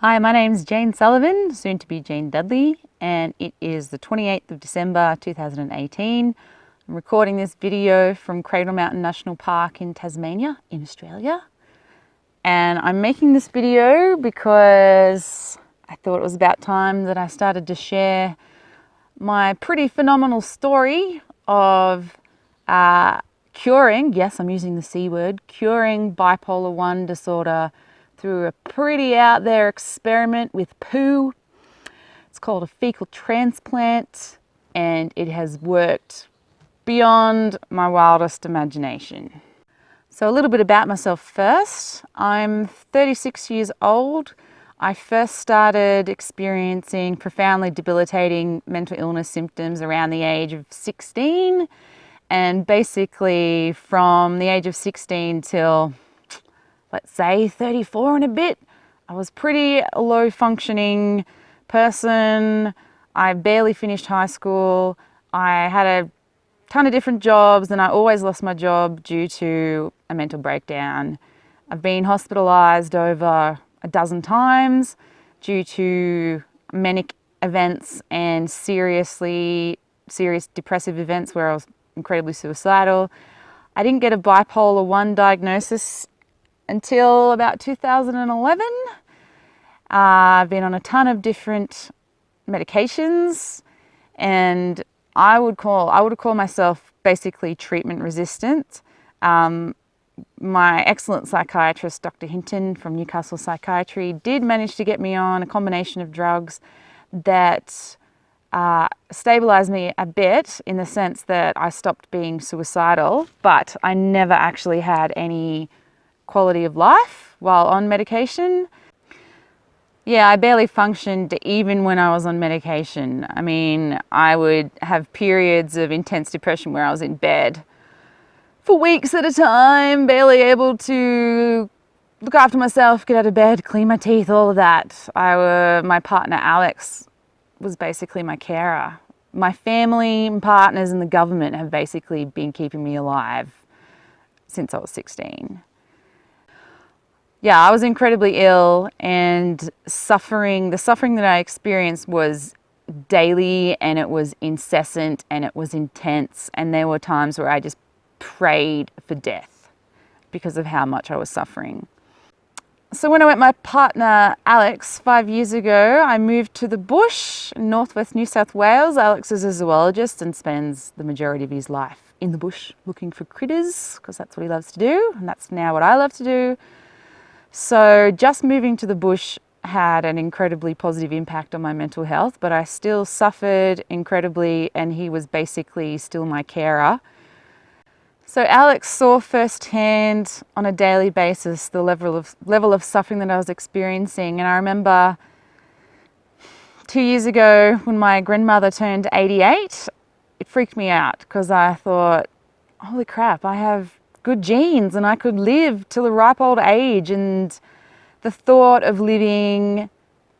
Hi, my name's Jane Sullivan, soon to be Jane Dudley, and it is the 28th of December 2018. I'm recording this video from Cradle Mountain National Park in Tasmania, in Australia. And I'm making this video because I thought it was about time that I started to share my pretty phenomenal story of curing, yes, I'm using the C word, curing bipolar 1 disorder through a pretty out there experiment with poo. It's called a fecal transplant, and it has worked beyond my wildest imagination. So a little bit about myself first. I'm 36 years old. I first started experiencing profoundly debilitating mental illness symptoms around the age of 16. And basically from the age of 16 till, let's say, 34 and a bit, I was pretty low functioning person. I barely finished high school. I had a ton of different jobs and I always lost my job due to a mental breakdown. I've been hospitalized over a dozen times due to manic events and serious depressive events where I was incredibly suicidal. I didn't get a bipolar 1 diagnosis until about 2011. I've been on a ton of different medications, and I would call myself basically treatment resistant. My excellent psychiatrist, Dr. Hinton from Newcastle Psychiatry, did manage to get me on a combination of drugs that stabilized me a bit in the sense that I stopped being suicidal, but I never actually had any quality of life while on medication. Yeah, I barely functioned even when I was on medication. I mean, I would have periods of intense depression where I was in bed for weeks at a time, barely able to look after myself, get out of bed, clean my teeth, all of that. My partner Alex was basically my carer. My family and partners and the government have basically been keeping me alive since I was 16. Yeah, I was incredibly ill, and the suffering that I experienced was daily, and it was incessant, and it was intense, and there were times where I just prayed for death because of how much I was suffering. So when I met my partner Alex 5 years ago, I moved to the bush in northwest New South Wales. Alex is a zoologist and spends the majority of his life in the bush looking for critters because that's what he loves to do, and that's now what I love to do. So just moving to the bush had an incredibly positive impact on my mental health, but I still suffered incredibly, and he was basically still my carer. So Alex saw firsthand on a daily basis the level of suffering that I was experiencing. And I remember 2 years ago when my grandmother turned 88, it freaked me out because I thought, holy crap, I have good genes and I could live till a ripe old age, and the thought of living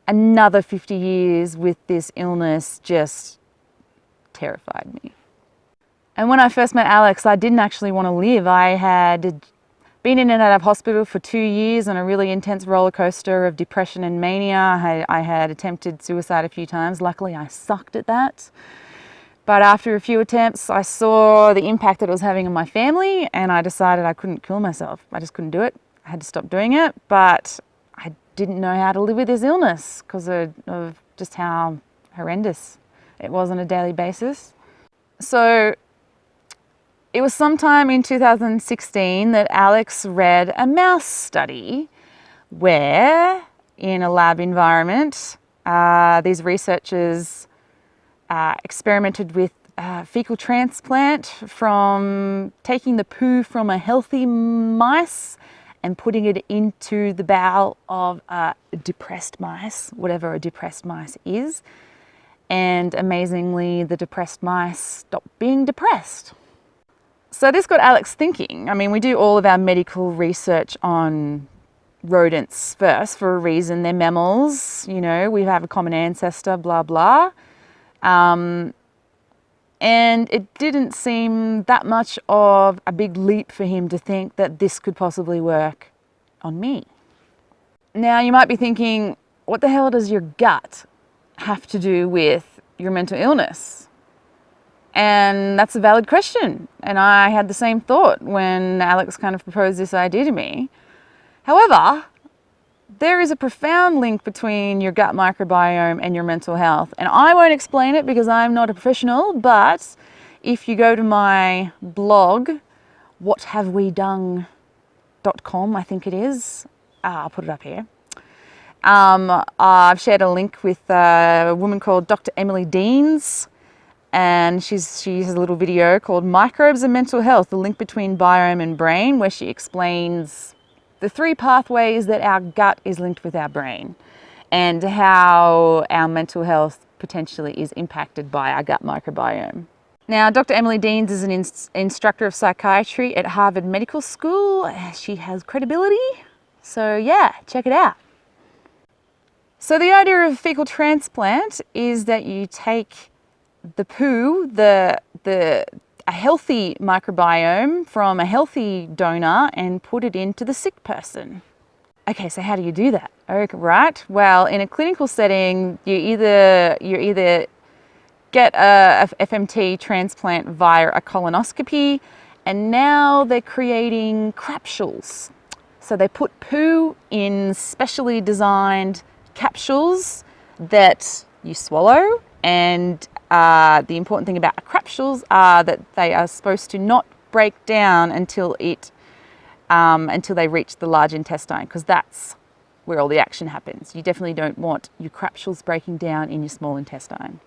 another 50 years with this illness just terrified me. And when I first met Alex, I didn't actually want to live. I had been in and out of hospital for 2 years on a really intense roller coaster of depression and mania. I had attempted suicide a few times. Luckily, I sucked at that. But after a few attempts, I saw the impact that it was having on my family, and I decided I couldn't kill myself. I just couldn't do it. I had to stop doing it, but I didn't know how to live with this illness because of just how horrendous it was on a daily basis. So it was sometime in 2016 that Alex read a mouse study where, in a lab environment, these researchers experimented with fecal transplant from taking the poo from a healthy mice and putting it into the bowel of depressed mice, whatever a depressed mice is. And amazingly, the depressed mice stopped being depressed. So this got Alex thinking. I mean, we do all of our medical research on rodents first for a reason. They're mammals, you know, we have a common ancestor, blah, blah. And it didn't seem that much of a big leap for him to think that this could possibly work on me. Now, you might be thinking, what the hell does your gut have to do with your mental illness? And that's a valid question. And I had the same thought when Alex kind of proposed this idea to me. However, there is a profound link between your gut microbiome and your mental health. And I won't explain it because I'm not a professional, but if you go to my blog, whathavewedone.com, I think it is. I'll put it up here. I've shared a link with a woman called Dr. Emily Deans, and she has a little video called Microbes and Mental Health, the link between biome and brain, where she explains the 3 pathways that our gut is linked with our brain and how our mental health potentially is impacted by our gut microbiome. Now, Dr. Emily Deans is an instructor of psychiatry at Harvard Medical School. She has credibility, so yeah, check it out. So the idea of fecal transplant is that you take the poo, a healthy microbiome from a healthy donor and put it into the sick person. Okay, so how do you do that? Okay, right. Well, in a clinical setting, you either get a FMT transplant via a colonoscopy, and now they're creating capsules. So they put poo in specially designed capsules that you swallow, and the important thing about capsules are that they are supposed to not break down until they reach the large intestine, because that's where all the action happens. You definitely don't want your capsules breaking down in your small intestine.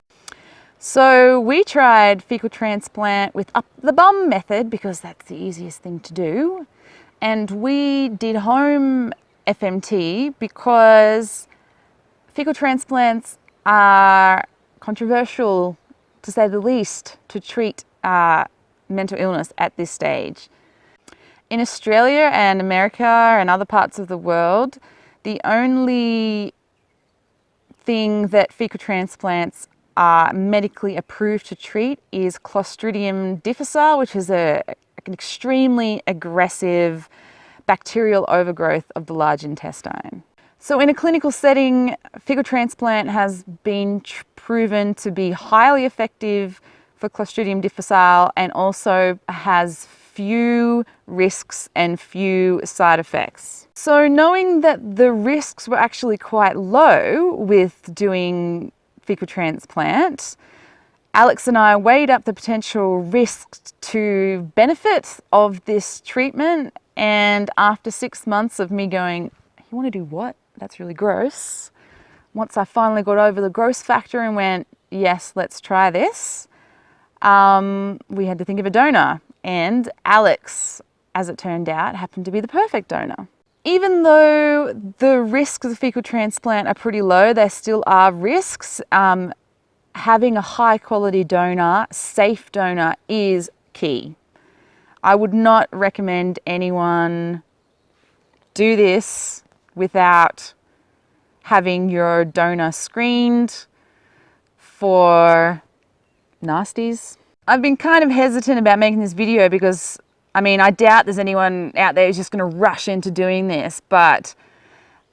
So we tried fecal transplant with up the bum method because that's the easiest thing to do, and we did home FMT because fecal transplants are controversial, to say the least, to treat mental illness at this stage. In Australia and America and other parts of the world, the only thing that fecal transplants are medically approved to treat is Clostridium difficile, which is an extremely aggressive bacterial overgrowth of the large intestine. So in a clinical setting, fecal transplant has been proven to be highly effective for Clostridium difficile and also has few risks and few side effects. So knowing that the risks were actually quite low with doing fecal transplant, Alex and I weighed up the potential risks to benefit of this treatment, and after 6 months of me going, you want to do what? That's really gross. Once I finally got over the gross factor and went, yes, let's try this, we had to think of a donor. And Alex, as it turned out, happened to be the perfect donor. Even though the risks of fecal transplant are pretty low, there still are risks. Having a high quality donor, safe donor, is key. I would not recommend anyone do this without having your donor screened for nasties. I've been kind of hesitant about making this video because, I mean, I doubt there's anyone out there who's just going to rush into doing this, but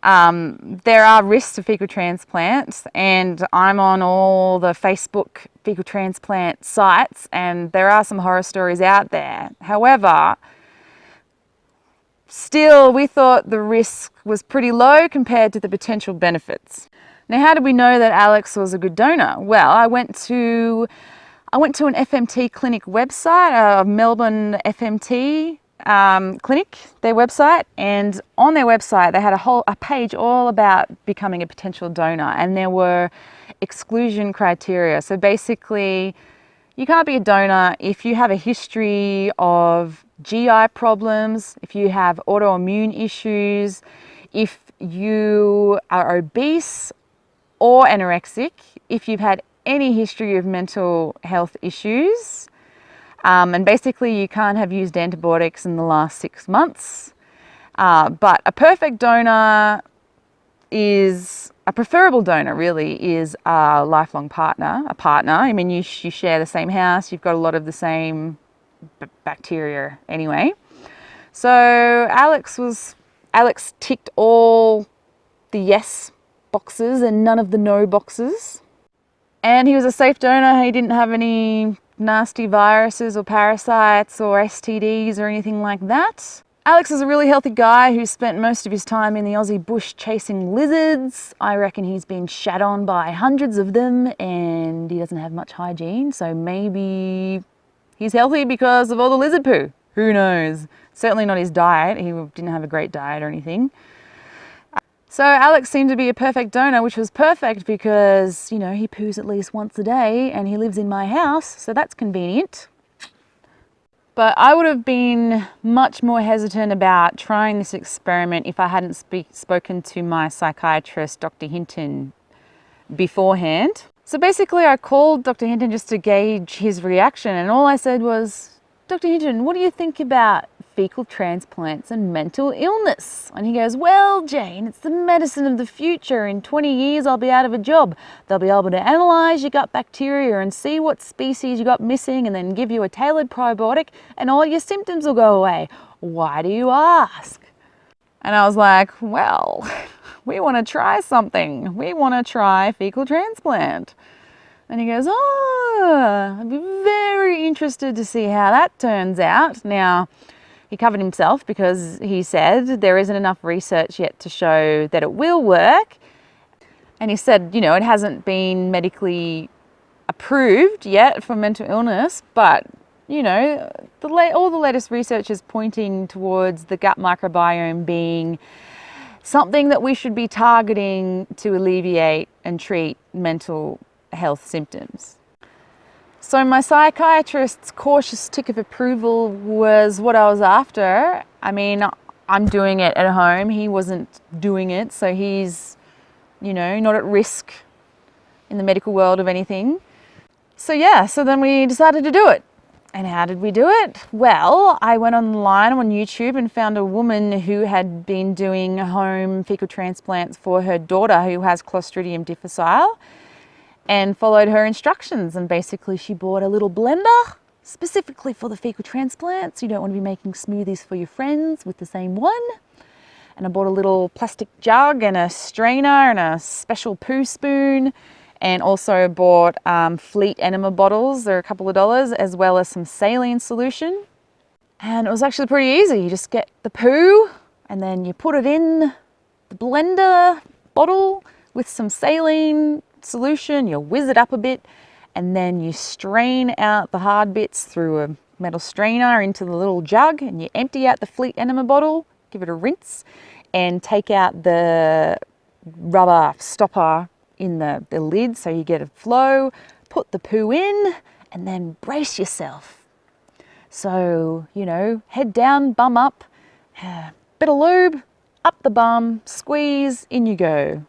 there are risks to fecal transplants, and I'm on all the Facebook fecal transplant sites, and there are some horror stories out there. However, still, we thought the risk was pretty low compared to the potential benefits. Now, how did we know that Alex was a good donor? Well, I went to an FMT clinic website, a Melbourne FMT clinic, their website, and on their website they had a page all about becoming a potential donor, and there were exclusion criteria. So basically, you can't be a donor if you have a history of GI problems, if you have autoimmune issues, if you are obese or anorexic, if you've had any history of mental health issues, and basically you can't have used antibiotics in the last 6 months. But a perfect donor is, a preferable donor really, is a lifelong partner, I mean, you share the same house, you've got a lot of the same bacteria anyway. So Alex ticked all the yes boxes and none of the no boxes. And he was a safe donor. He didn't have any nasty viruses or parasites or STDs or anything like that. Alex is a really healthy guy who spent most of his time in the Aussie bush chasing lizards. I reckon he's been shat on by hundreds of them and he doesn't have much hygiene, so maybe he's healthy because of all the lizard poo. Who knows? Certainly not his diet. He didn't have a great diet or anything. So Alex seemed to be a perfect donor, which was perfect because, you know, he poos at least once a day and he lives in my house, so that's convenient. But I would have been much more hesitant about trying this experiment if I hadn't spoken to my psychiatrist, Dr. Hinton, beforehand. So basically I called Dr. Hinton just to gauge his reaction, and all I said was, Dr. Hinton, what do you think about fecal transplants and mental illness? And he goes, well, Jane, it's the medicine of the future. In 20 years, I'll be out of a job. They'll be able to analyze your gut bacteria and see what species you got missing and then give you a tailored probiotic and all your symptoms will go away. Why do you ask? And I was like, well, we want to try something. We want to try fecal transplant. And he goes, oh, I'd be very interested to see how that turns out. Now, he covered himself because he said there isn't enough research yet to show that it will work. And he said, you know, it hasn't been medically approved yet for mental illness, but, you know, all the latest research is pointing towards the gut microbiome being something that we should be targeting to alleviate and treat mental health symptoms. So my psychiatrist's cautious tick of approval was what I was after. I mean, I'm doing it at home. He wasn't doing it, so he's, you know, not at risk in the medical world of anything. So yeah, so then we decided to do it. And how did we do it? Well, I went online on YouTube and found a woman who had been doing home fecal transplants for her daughter who has Clostridium difficile, and followed her instructions. And basically she bought a little blender specifically for the fecal transplants. You don't want to be making smoothies for your friends with the same one. And I bought a little plastic jug and a strainer and a special poo spoon, and also bought Fleet enema bottles. They're a couple of dollars, as well as some saline solution. And it was actually pretty easy. You just get the poo and then you put it in the blender bottle with some saline solution, you whiz it up a bit, and then you strain out the hard bits through a metal strainer into the little jug, and you empty out the Fleet enema bottle, give it a rinse, and take out the rubber stopper in the lid so you get a flow, put the poo in, and then brace yourself. So, you know, head down, bum up, bit of lube, up the bum, squeeze, in you go.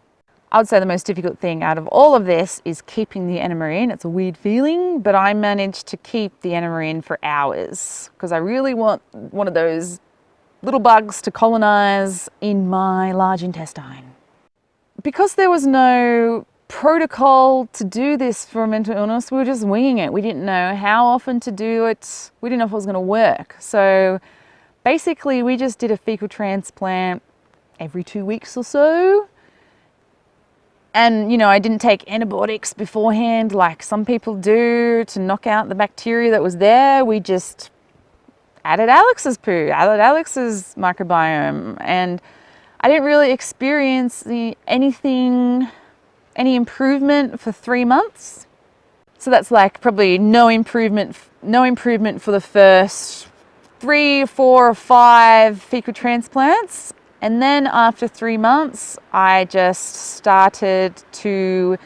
I would say the most difficult thing out of all of this is keeping the enema in. It's a weird feeling, but I managed to keep the enema in for hours because I really want one of those little bugs to colonize in my large intestine. Because there was no protocol to do this for mental illness, we were just winging it. We didn't know how often to do it. We didn't know if it was going to work. So basically we just did a fecal transplant every 2 weeks or so. And, you know, I didn't take antibiotics beforehand like some people do to knock out the bacteria that was there. We just added Alex's poo, added Alex's microbiome. And I didn't really experience any improvement for 3 months. So that's like probably no improvement for the first 3, 4, or 5 fecal transplants. And then after 3 months, I just started to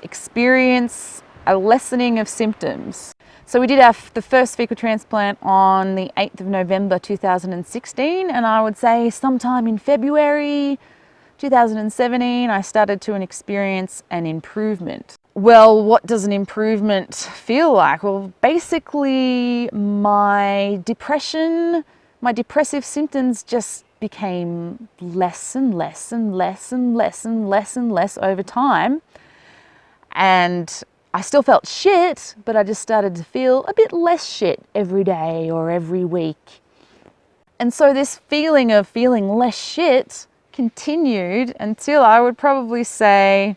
experience a lessening of symptoms. So we did the first fecal transplant on the 8th of November 2016, and I would say sometime in February 2017, I started to experience an improvement. Well, what does an improvement feel like? Well, basically my depressive symptoms just became less and less and less and less and less and less over time. And I still felt shit, but I just started to feel a bit less shit every day or every week. And so this feeling of feeling less shit continued until I would probably say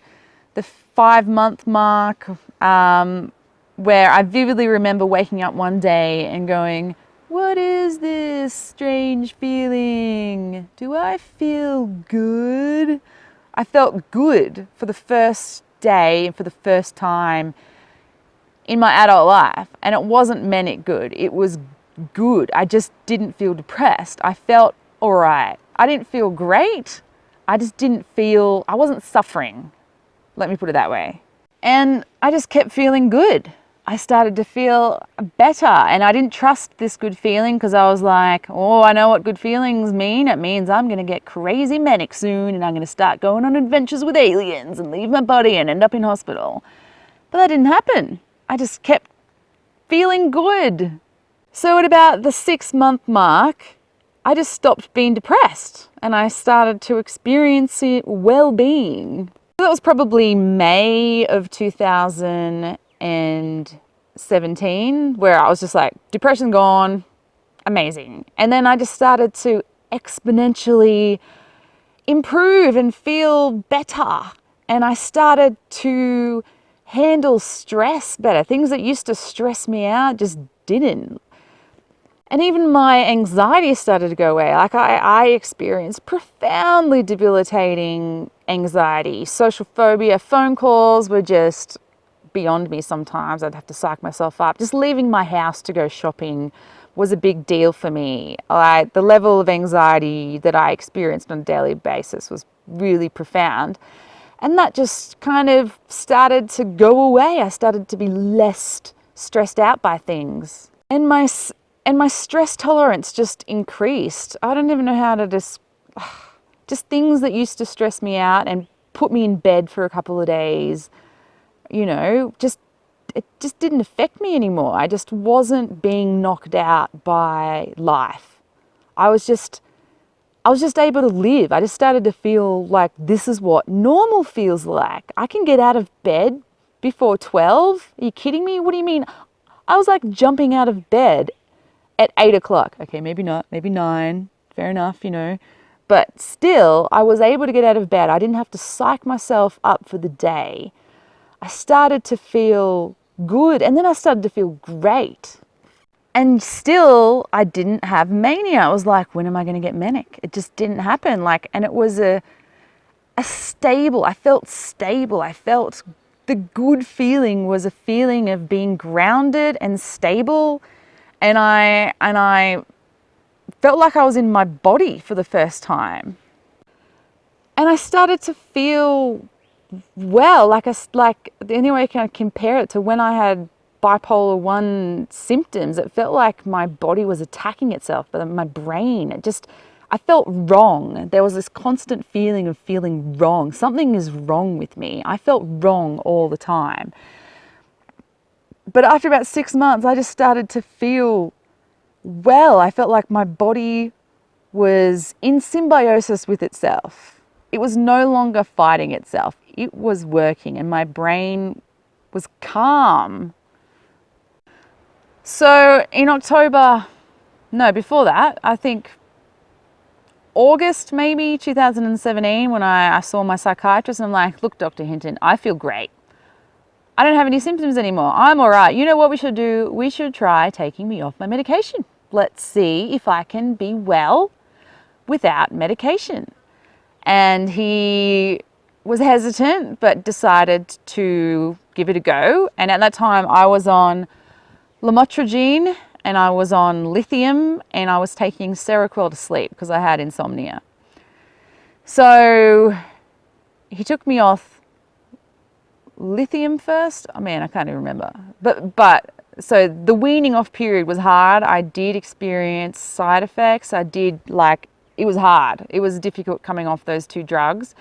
the 5-month mark, where I vividly remember waking up one day and going, what is this strange feeling? Do I feel good? I felt good for the first day and for the first time in my adult life. And it wasn't manic good. It was good. I just didn't feel depressed. I felt all right. I didn't feel great. I just didn't feel, I wasn't suffering. Let me put it that way. And I just kept feeling good. I started to feel better, and I didn't trust this good feeling because I was like, oh, I know what good feelings mean. It means I'm going to get crazy manic soon and I'm going to start going on adventures with aliens and leave my body and end up in hospital. But that didn't happen. I just kept feeling good. So at about the 6-month mark, I just stopped being depressed and I started to experience well-being. That was probably May of 2017, where I was just like, depression gone, amazing. And then I just started to exponentially improve and feel better. And I started to handle stress better. Things that used to stress me out just didn't. And even my anxiety started to go away. Like I experienced profoundly debilitating anxiety, social phobia. Phone calls were just beyond me sometimes. I'd have to psych myself up. Just leaving my house to go shopping was a big deal for me. The level of anxiety that I experienced on a daily basis was really profound. And that just kind of started to go away. I started to be less stressed out by things. And my stress tolerance just increased. I don't even know how to just things that used to stress me out and put me in bed for a couple of days, you know, it just didn't affect me anymore. I just wasn't being knocked out by life. I was just able to live. I just started to feel like this is what normal feels like. I can get out of bed before 12. Are you kidding me? What do you mean? I was like jumping out of bed at 8 o'clock. Okay, maybe not, maybe 9. Fair enough, you know. But still, I was able to get out of bed. I didn't have to psych myself up for the day. I started to feel good, and then I started to feel great. And still, I didn't have mania. I was like, when am I going to get manic? It just didn't happen. And it was a stable, I felt stable. I felt the good feeling was a feeling of being grounded and stable. And I felt like I was in my body for the first time. And I started to feel well, like the only way I can compare it to when I had bipolar 1 symptoms, it felt like my body was attacking itself, but my brain, I felt wrong. There was this constant feeling of feeling wrong. Something is wrong with me. I felt wrong all the time. But after about 6 months, I just started to feel well. I felt like my body was in symbiosis with itself. It was no longer fighting itself. It was working, and my brain was calm. So in before that, I think August maybe 2017, when I saw my psychiatrist, and I'm like, look, Dr. Hinton, I feel great. I don't have any symptoms anymore. I'm all right. You know what we should do? We should try taking me off my medication. Let's see if I can be well without medication. And he was hesitant, but decided to give it a go. And at that time, I was on lamotrigine, and I was on lithium, and I was taking Seroquel to sleep because I had insomnia. So he took me off lithium first. I mean, I can't even remember. But so the weaning off period was hard. I did experience side effects. It was hard. It was difficult coming off those 2 drugs.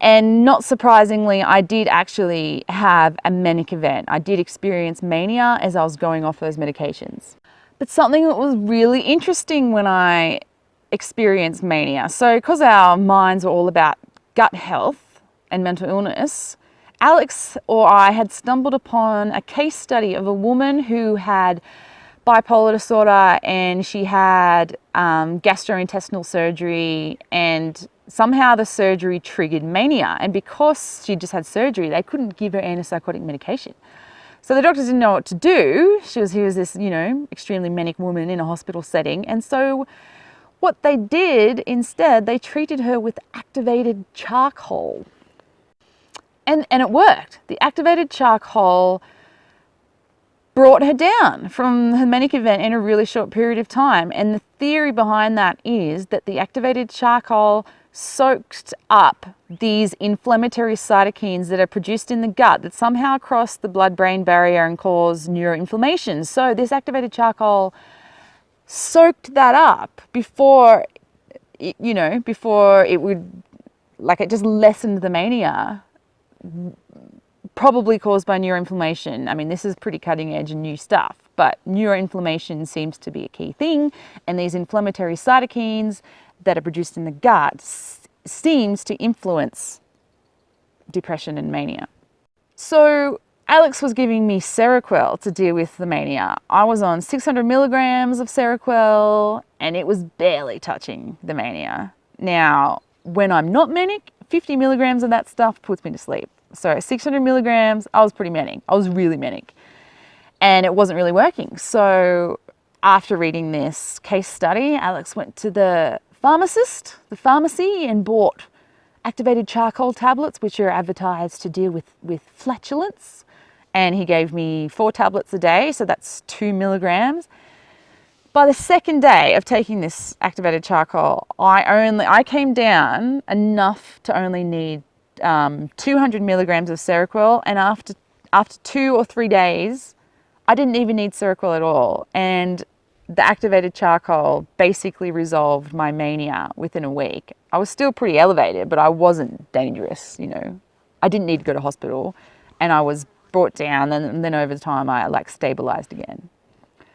And not surprisingly, I did actually have a manic event. I did experience mania as I was going off those medications. But something that was really interesting when I experienced mania, so because our minds were all about gut health and mental illness, Alex or I had stumbled upon a case study of a woman who had bipolar disorder, and she had gastrointestinal surgery, and somehow the surgery triggered mania. And because she just had surgery, they couldn't give her antipsychotic medication. So the doctors didn't know what to do. He was this, extremely manic woman in a hospital setting. And so what they did instead, they treated her with activated charcoal. And it worked. The activated charcoal brought her down from her manic event in a really short period of time. And the theory behind that is that the activated charcoal soaked up these inflammatory cytokines that are produced in the gut that somehow cross the blood-brain barrier and cause neuroinflammation. So this activated charcoal soaked that up before it would, it just lessened the mania, probably caused by neuroinflammation. I mean, this is pretty cutting edge and new stuff, but neuroinflammation seems to be a key thing. And these inflammatory cytokines that are produced in the gut seems to influence depression and mania. So Alex was giving me Seroquel to deal with the mania. I was on 600 milligrams of Seroquel and it was barely touching the mania. Now, when I'm not manic, 50 milligrams of that stuff puts me to sleep. So 600 milligrams, I was pretty manic. I was really manic. And it wasn't really working. So after reading this case study, Alex went to the pharmacy, and bought activated charcoal tablets, which are advertised to deal with flatulence. And he gave me 4 tablets a day, so that's 2 milligrams. By the second day of taking this activated charcoal, I came down enough to only need 200 milligrams of Seroquel, and after 2 or 3 days, I didn't even need Seroquel at all. And the activated charcoal basically resolved my mania within a week. I was still pretty elevated, but I wasn't dangerous, I didn't need to go to hospital, and I was brought down, and then over time I stabilized again.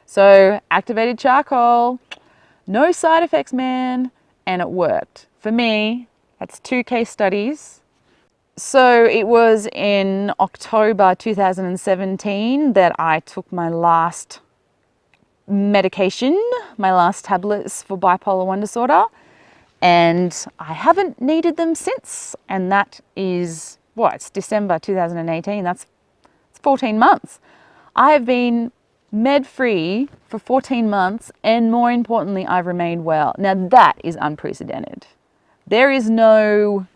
So activated charcoal, no side effects, man, and it worked. For me, that's 2 case studies. So it was in October 2017 that I took my last medication, my last tablets for bipolar 1 disorder, and I haven't needed them since. And that is, it's December 2018, that's 14 months. I have been med-free for 14 months, and more importantly, I've remained well. Now that is unprecedented. There is no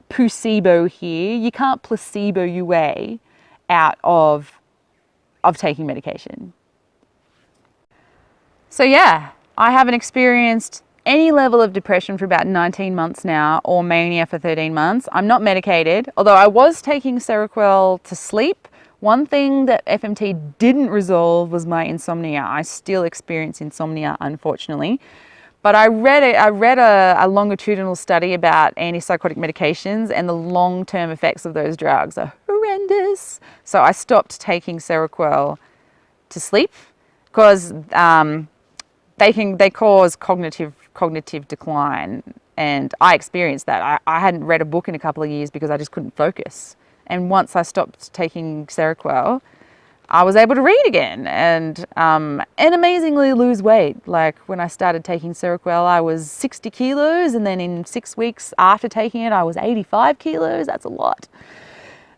placebo here. You can't placebo your way out of taking medication. So yeah, I haven't experienced any level of depression for about 19 months now, or mania for 13 months. I'm not medicated, although I was taking Seroquel to sleep. One thing that FMT didn't resolve was my insomnia. I still experience insomnia, unfortunately. But I read a longitudinal study about antipsychotic medications, and the long-term effects of those drugs are horrendous. So I stopped taking Seroquel to sleep because they cause cognitive decline, and I experienced that. I hadn't read a book in a couple of years because I just couldn't focus. And once I stopped taking Seroquel, I was able to read again and amazingly lose weight. Like when I started taking Seroquel, I was 60 kilos, and then in 6 weeks after taking it, I was 85 kilos. That's a lot.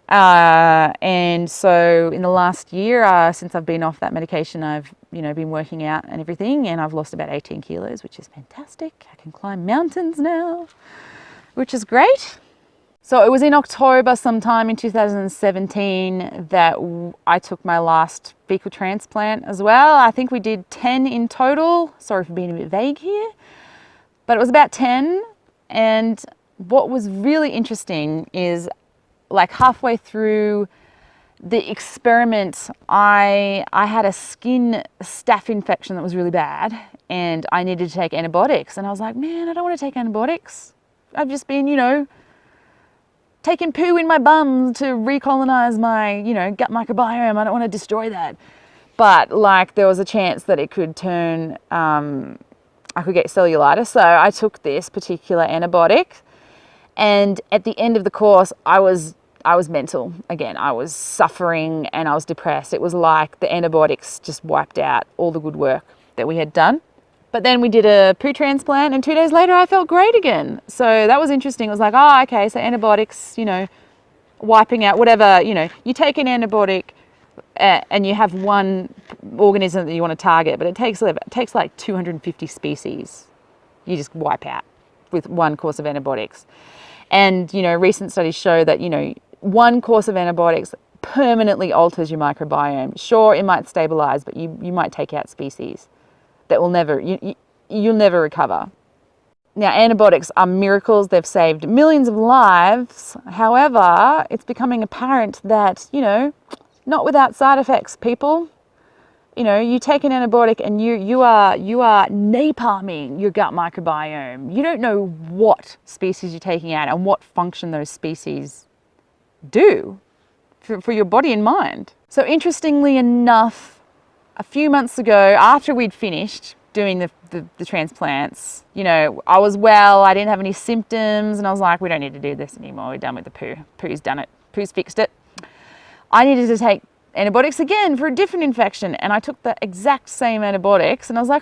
And so in the last year, since I've been off that medication, I've been working out and everything, and I've lost about 18 kilos, which is fantastic. I can climb mountains now, which is great. So it was in October sometime in 2017 that I took my last fecal transplant as well. I think we did 10 in total. Sorry for being a bit vague here, but it was about 10. And what was really interesting is halfway through the experiment, I had a skin staph infection that was really bad, and I needed to take antibiotics. And I was like, man, I don't want to take antibiotics. I've just been, taking poo in my bum to recolonize my, gut microbiome. I don't want to destroy that. But there was a chance that it could turn, I could get cellulitis. So I took this particular antibiotic, and at the end of the course, I was mental again. I was suffering and I was depressed. It was like the antibiotics just wiped out all the good work that we had done. But then we did a poo transplant and 2 days later I felt great again. So that was interesting. It was like, oh, okay, so antibiotics, you know, wiping out whatever, you know, you take an antibiotic and you have one organism that you want to target, but it takes like 250 species. You just wipe out with one course of antibiotics. And, you know, recent studies show that, you know, one course of antibiotics permanently alters your microbiome. Sure, it might stabilize, but you might take out species that will never, you'll never recover. Now, antibiotics are miracles. They've saved millions of lives. However, it's becoming apparent that, you know, not without side effects, people. You know, you take an antibiotic and you are napalming your gut microbiome. You don't know what species you're taking out and what function those species do for your body and mind. So interestingly enough, a few months ago, after we'd finished doing the transplants, you know, I was well, I didn't have any symptoms, and I was like, we don't need to do this anymore. We're done with the poo. Poo's done it. Poo's fixed it. I needed to take antibiotics again for a different infection, and I took the exact same antibiotics, and I was like,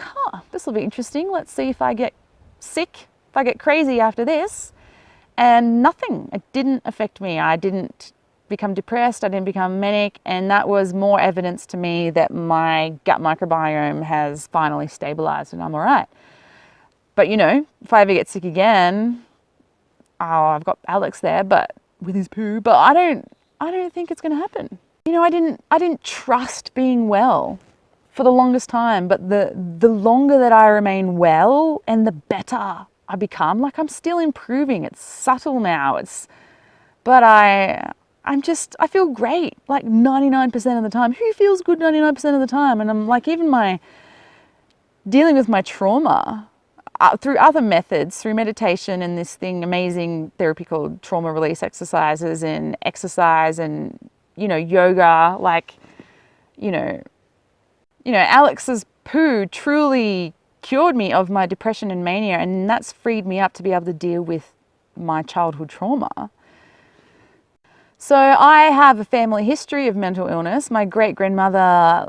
this will be interesting. Let's see if I get sick, if I get crazy after this. And nothing. It didn't affect me. I didn't become depressed, I didn't become manic, and that was more evidence to me that my gut microbiome has finally stabilized and I'm all right. But you know, if I ever get sick again, I've got Alex there, but with his poo, but I don't think it's going to happen. You know, I didn't trust being well for the longest time, but the longer that I remain well and the better I become. Like, I'm still improving. It's subtle now. But I feel great, like 99% of the time. Who feels good 99% of the time? And I'm like, even dealing with my trauma through other methods, through meditation and this amazing therapy called trauma release exercises and exercise and, you know, yoga, like, you know, Alex's poo truly cured me of my depression and mania, and that's freed me up to be able to deal with my childhood trauma. So I have a family history of mental illness. My great-grandmother,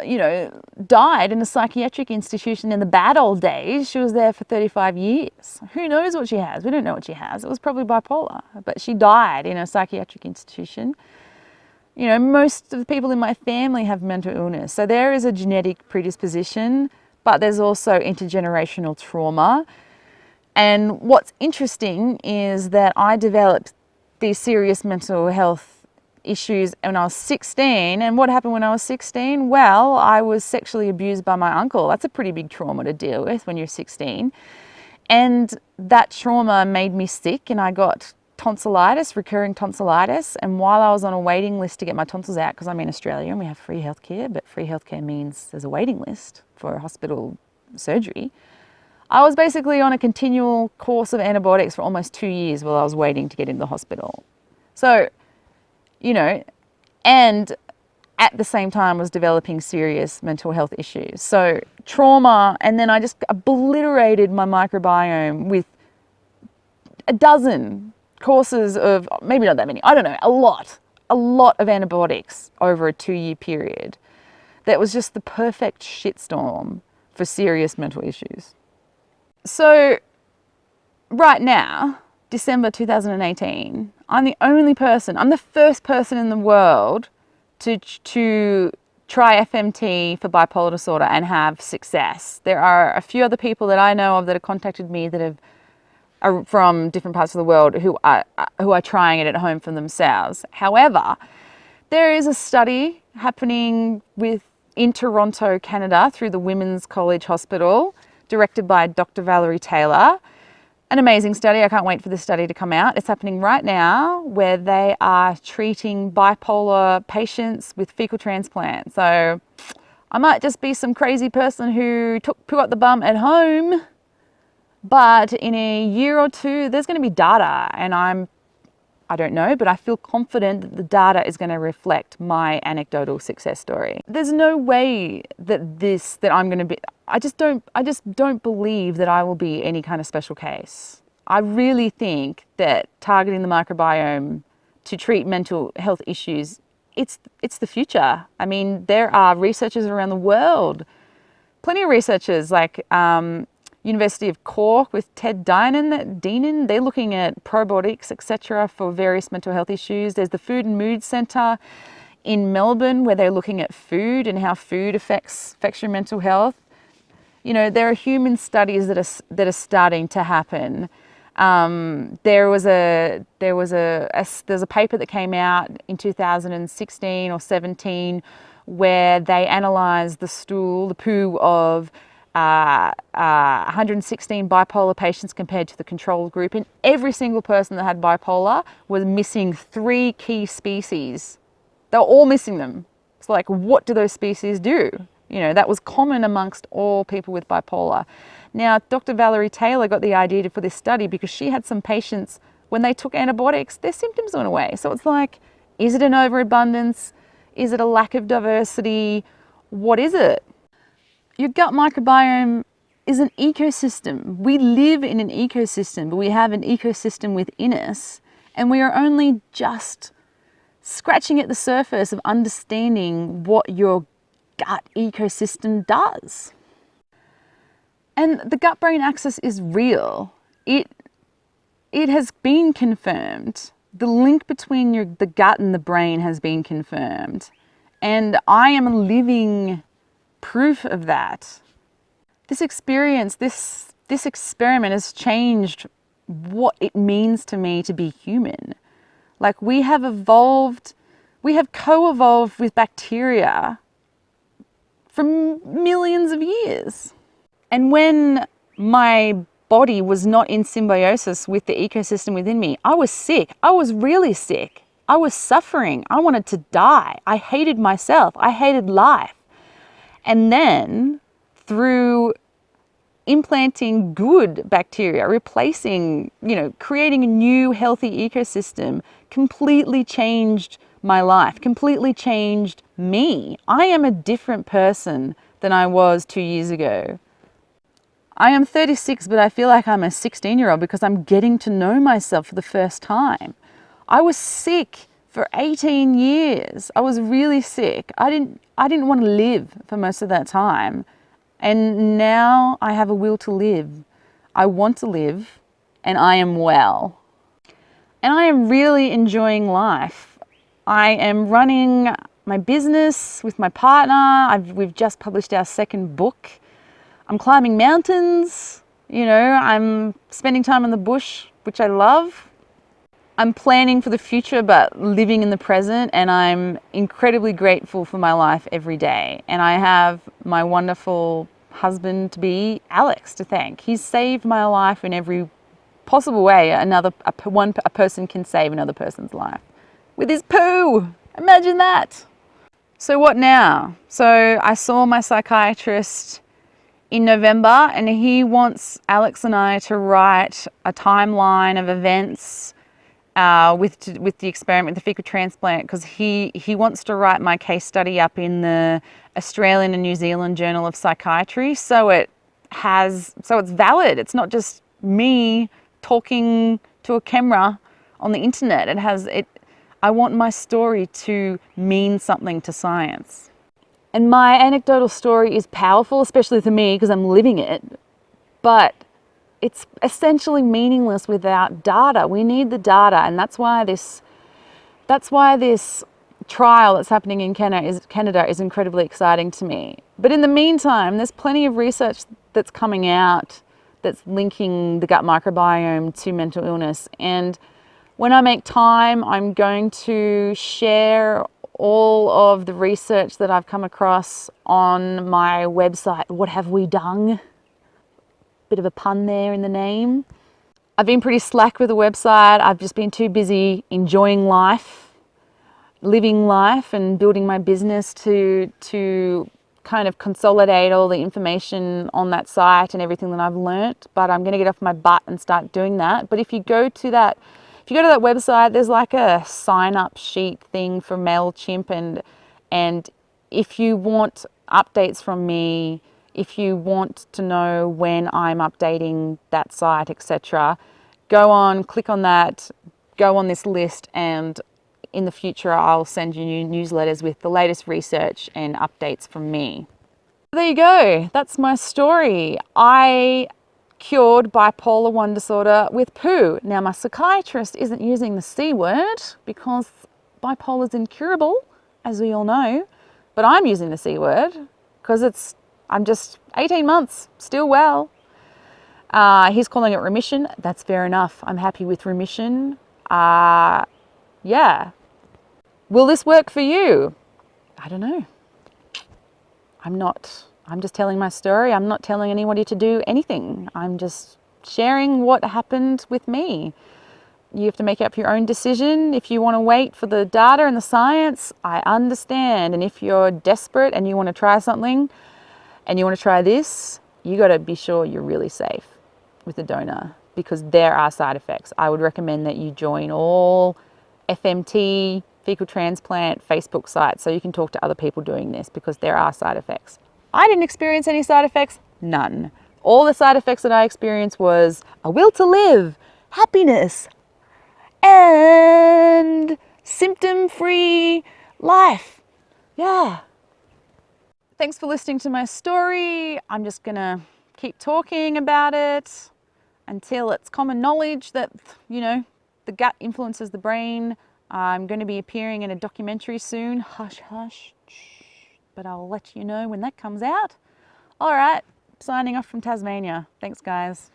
you know, died in a psychiatric institution in the bad old days. She was there for 35 years. Who knows what she has? We don't know what she has. It was probably bipolar, but she died in a psychiatric institution. You know, most of the people in my family have mental illness. So there is a genetic predisposition, but there's also intergenerational trauma. And what's interesting is that I developed these serious mental health issues when I was 16. And what happened when I was 16? Well, I was sexually abused by my uncle. That's a pretty big trauma to deal with when you're 16. And that trauma made me sick, and I got tonsillitis, recurring tonsillitis. And while I was on a waiting list to get my tonsils out, because I'm in Australia and we have free healthcare, but free healthcare means there's a waiting list for hospital surgery, I was basically on a continual course of antibiotics for almost 2 years while I was waiting to get into the hospital. So, you know, and at the same time was developing serious mental health issues. So trauma, and then I just obliterated my microbiome with a dozen courses of, maybe not that many, I don't know, a lot of antibiotics over a 2-year period. That was just the perfect shitstorm for serious mental issues. So right now, December 2018, I'm the first person in the world to try FMT for bipolar disorder and have success. There are a few other people that I know of that have contacted me that are from different parts of the world who are trying it at home for themselves. However, there is a study happening in Toronto, Canada, through the Women's College Hospital, directed by Dr. Valerie Taylor. An amazing study. I can't wait for this study to come out. It's happening right now, where they are treating bipolar patients with fecal transplant. So I might just be some crazy person who took poo up the bum at home, but in a year or two, there's going to be data, and I don't know, but I feel confident that the data is going to reflect my anecdotal success story. There's no way that I'm going to be, I just don't believe that I will be any kind of special case. I really think that targeting the microbiome to treat mental health issues, it's the future. I mean, there are researchers around the world plenty of researchers like University of Cork with Ted Deenan, they're looking at probiotics, etc., for various mental health issues. There's the Food and Mood Centre in Melbourne where they're looking at food and how food affects your mental health. You know, there are human studies that are starting to happen. There's a paper that came out in 2016 or 17 where they analysed the poo of 116 bipolar patients compared to the control group, and every single person that had bipolar was missing 3 key species. They were all missing them. It's like, what do those species do? You know, that was common amongst all people with bipolar. Now, Dr. Valerie Taylor got the idea for this study because she had some patients, when they took antibiotics, their symptoms went away. So it's like, is it an overabundance? Is it a lack of diversity? What is it? Your gut microbiome is an ecosystem. We live in an ecosystem, but we have an ecosystem within us, and we are only just scratching at the surface of understanding what your gut ecosystem does. And the gut-brain axis is real. It has been confirmed. The link between the gut and the brain has been confirmed. And I am living proof of that. This experience, this experiment has changed what it means to me to be human. Like, we have co-evolved with bacteria for millions of years. And when my body was not in symbiosis with the ecosystem within me, I was sick. I was really sick. I was suffering. I wanted to die. I hated myself. I hated life. And then through implanting good bacteria, replacing, creating a new healthy ecosystem, completely changed my life, completely changed me. I am a different person than I was 2 years ago. I am 36, but I feel like I'm a 16-year-old because I'm getting to know myself for the first time. I was sick for 18 years. I was really sick. I didn't want to live for most of that time. And now I have a will to live. I want to live, and I am well. And I am really enjoying life. I am running my business with my partner. We've just published our second book. I'm climbing mountains. I'm spending time in the bush, which I love. I'm planning for the future, but living in the present, and I'm incredibly grateful for my life every day. And I have my wonderful husband-to-be, Alex, to thank. He's saved my life in every possible way a person can save another person's life. With his poo! Imagine that! So what now? So I saw my psychiatrist in November, and he wants Alex and I to write a timeline of events with the experiment, the fecal transplant, because he wants to write my case study up in the Australian and New Zealand Journal of Psychiatry, so it's valid. It's not just me talking to a camera on the internet. I want my story to mean something to science. And my anecdotal story is powerful, especially for me because I'm living it, but it's essentially meaningless without data. We need the data, and that's why this trial that's happening in Canada is incredibly exciting to me. But in the meantime, there's plenty of research that's coming out that's linking the gut microbiome to mental illness. And when I make time, I'm going to share all of the research that I've come across on my website, What Have We Done? Bit of a pun there in the name. I've been pretty slack with the website. I've just been too busy enjoying life, living life, and building my business to kind of consolidate all the information on that site and everything that I've learnt. But I'm going to get off my butt and start doing that. But if you go to that website, there's like a sign-up sheet thing for MailChimp, and if you want updates from me, if you want to know when I'm updating that site, etc., go on, click on that, go on this list, and in the future I'll send you new newsletters with the latest research and updates from me. There you go. That's my story. I cured bipolar 1 disorder with poo. Now, my psychiatrist isn't using the C word because bipolar is incurable, as we all know, but I'm using the C word because I'm just 18 months, still well. He's calling it remission. That's fair enough. I'm happy with remission. Yeah. Will this work for you? I don't know. I'm just telling my story. I'm not telling anybody to do anything. I'm just sharing what happened with me. You have to make up your own decision. If you want to wait for the data and the science, I understand. And if you're desperate and you want to try something and you want to try this, you got to be sure you're really safe with the donor because there are side effects. I would recommend that you join all FMT, fecal transplant Facebook sites so you can talk to other people doing this because there are side effects. I didn't experience any side effects, none. All the side effects that I experienced was a will to live, happiness, and symptom-free life. Yeah. Thanks for listening to my story. I'm just gonna keep talking about it until it's common knowledge that, the gut influences the brain. I'm going to be appearing in a documentary soon. Hush, hush. Shh. But I'll let you know when that comes out. All right, signing off from Tasmania. Thanks, guys.